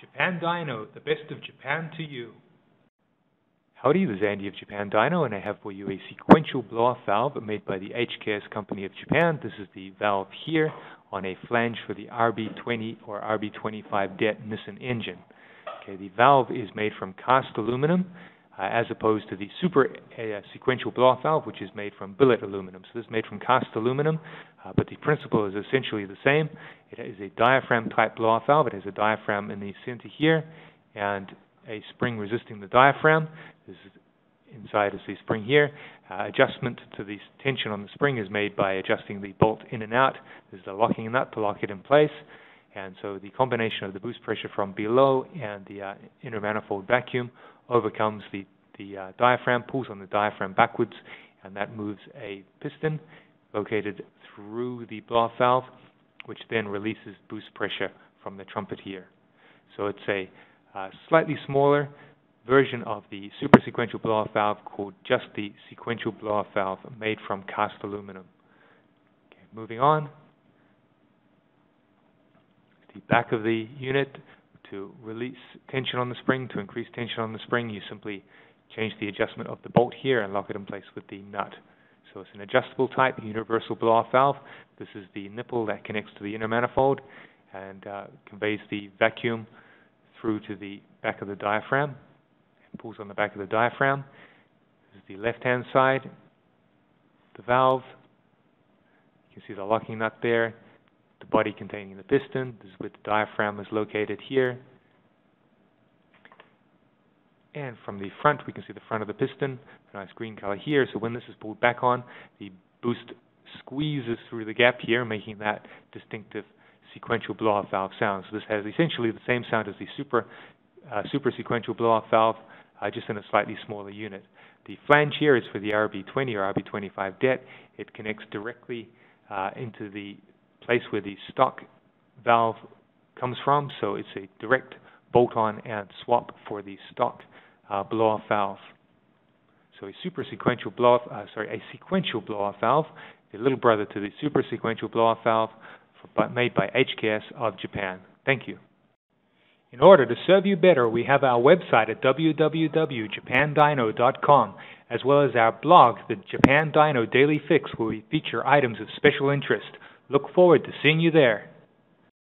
Japan Dyno, the best of Japan to you. Howdy, this is Andy of Japan Dyno, and I have for you a sequential blow-off valve made by the HKS company of Japan. This is the valve here on a flange for the RB20 or RB25DET Nissan engine. Okay, the valve is made from cast aluminum as opposed to the super sequential blow-off valve, which is made from billet aluminum. So this is made from cast aluminum, but the principle is essentially the same. It is a diaphragm type blow-off valve. It has a diaphragm in the center here and a spring resisting the diaphragm. This is inside is the spring here. Adjustment to the tension on the spring is made by adjusting the bolt in and out. This is a locking nut to lock it in place. And so the combination of the boost pressure from below and the inner manifold vacuum overcomes the diaphragm, pulls on the diaphragm backwards, and that moves a piston located through the blow-off valve, which then releases boost pressure from the trumpet here. So it's a slightly smaller version of the super sequential blow-off valve called just the sequential blow-off valve made from cast aluminum. Okay, moving on. The back of the unit. To release tension on the spring, to increase tension on the spring, you simply change the adjustment of the bolt here and lock it in place with the nut. So it's an adjustable type universal blow-off valve. This is the nipple that connects to the inner manifold and conveys the vacuum through to the back of the diaphragm and pulls on the back of the diaphragm. This is the left-hand side, the valve. You can see the locking nut there. The body containing the piston. This is where the diaphragm is located here. And from the front, we can see the front of the piston, a nice green color here. So when this is pulled back on, the boost squeezes through the gap here, making that distinctive sequential blow-off valve sound. So this has essentially the same sound as the super sequential blow-off valve, just in a slightly smaller unit. The flange here is for the RB20 or RB25DET. It connects directly into the place where the stock valve comes from, so it's a direct bolt-on and swap for the stock blow-off valve. So a sequential blow-off valve, the little brother to the super sequential blow-off valve, made by HKS of Japan. Thank you. In order to serve you better, we have our website at www.japandyno.com, as well as our blog, the Japan Dyno Daily Fix, where we feature items of special interest. Look forward to seeing you there.